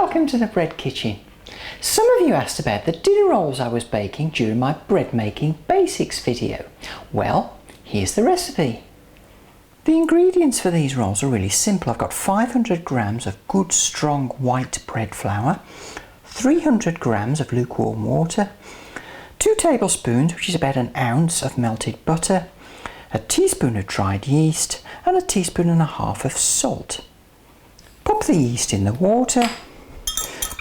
welcome to the Bread Kitchen. Some of you asked about the dinner rolls I was baking during my bread making basics video. Well, here's the recipe. The ingredients for these rolls are really simple. I've got 500 grams of good strong white bread flour, 300 grams of lukewarm water, 2 tablespoons, which is about an ounce of melted butter, a teaspoon of dried yeast and a teaspoon and a half of salt. Pop the yeast in the water,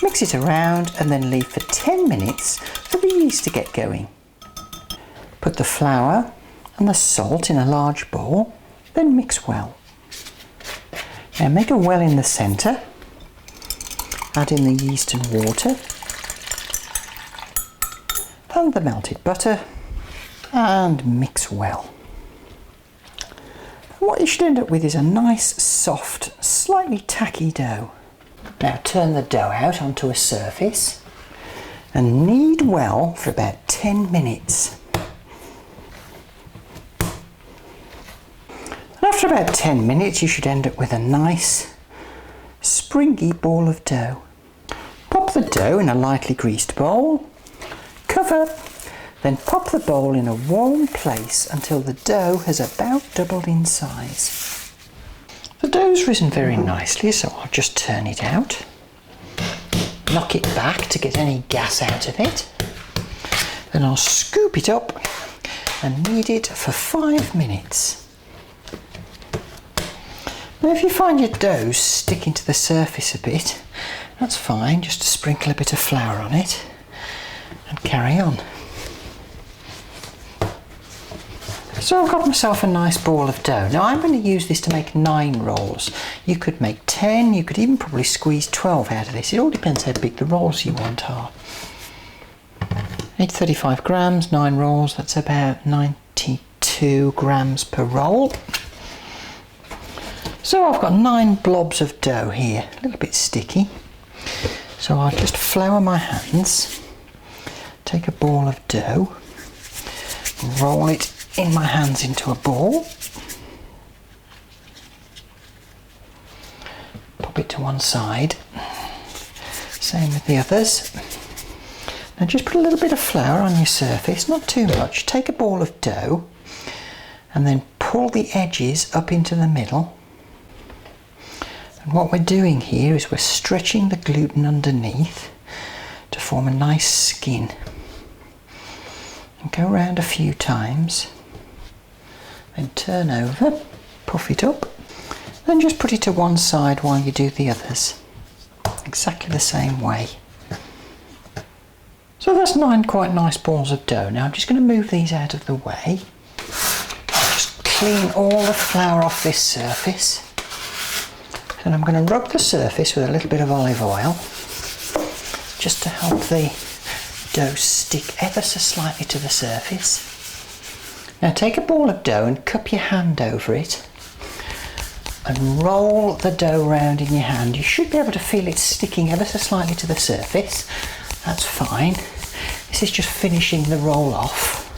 mix it around and then leave for 10 minutes for the yeast to get going. Put the flour and the salt in a large bowl, then mix well. Now make a well in the centre, add in the yeast and water and the melted butter and mix well. What you should end up with is a nice, soft, slightly tacky dough. Now turn the dough out onto a surface and knead well for about 10 minutes. And after about 10 minutes you should end up with a nice, springy ball of dough. Pop the dough in a lightly greased bowl, cover, then pop the bowl in a warm place until the dough has about doubled in size. The dough's risen very nicely, so I'll just turn it out. Knock it back to get any gas out of it. Then I'll scoop it up and knead it for 5 minutes. Now if you find your dough sticking to the surface a bit, that's fine, just sprinkle a bit of flour on it and carry on. So I've got myself a nice ball of dough. Now I'm going to use this to make 9 rolls. You could make 10, you could even probably squeeze 12 out of this. It all depends how big the rolls you want are. 835 grams, 9 rolls, that's about 92 grams per roll. So I've got 9 blobs of dough here, a little bit sticky. So I'll just flour my hands, take a ball of dough, roll it in my hands into a ball, pop it to one side, same with the others. Now just put a little bit of flour on your surface, not too much. Take a ball of dough and then pull the edges up into the middle. And what we're doing here is we're stretching the gluten underneath to form a nice skin. And go around a few times. Then turn over, puff it up, then just put it to one side while you do the others. Exactly the same way. So that's 9 quite nice balls of dough. Now I'm just going to move these out of the way. I'll just clean all the flour off this surface. Then I'm going to rub the surface with a little bit of olive oil just to help the dough stick ever so slightly to the surface. Now take a ball of dough and cup your hand over it and roll the dough around in your hand. You should be able to feel it sticking ever so slightly to the surface. That's fine. This is just finishing the roll off.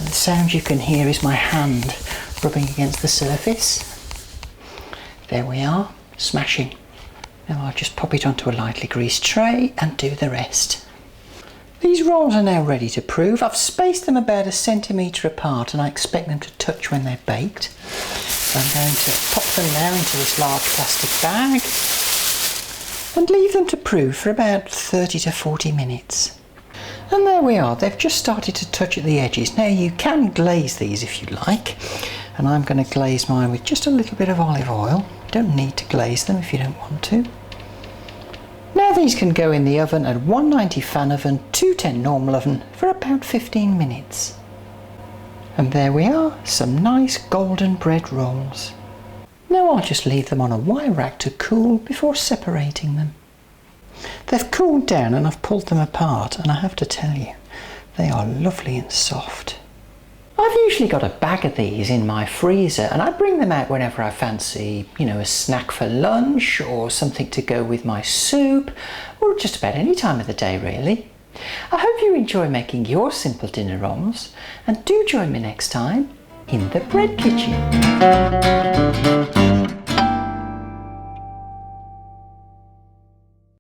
And the sound you can hear is my hand rubbing against the surface. There we are, smashing. Now I'll just pop it onto a lightly greased tray and do the rest. These rolls are now ready to prove. I've spaced them about 1 centimetre apart and I expect them to touch when they're baked. So I'm going to pop them now into this large plastic bag and leave them to prove for about 30 to 40 minutes. And there we are, they've just started to touch at the edges. Now you can glaze these if you like, and I'm going to glaze mine with just a little bit of olive oil. You don't need to glaze them if you don't want to. Now these can go in the oven at 190 fan oven, 210 normal oven for about 15 minutes. And there we are, some nice golden bread rolls. Now I'll just leave them on a wire rack to cool before separating them. They've cooled down and I've pulled them apart, and I have to tell you, they are lovely and soft. I've usually got a bag of these in my freezer and I bring them out whenever I fancy, a snack for lunch or something to go with my soup, or just about any time of the day really. I hope you enjoy making your simple dinner rolls, and do join me next time in the Bread Kitchen.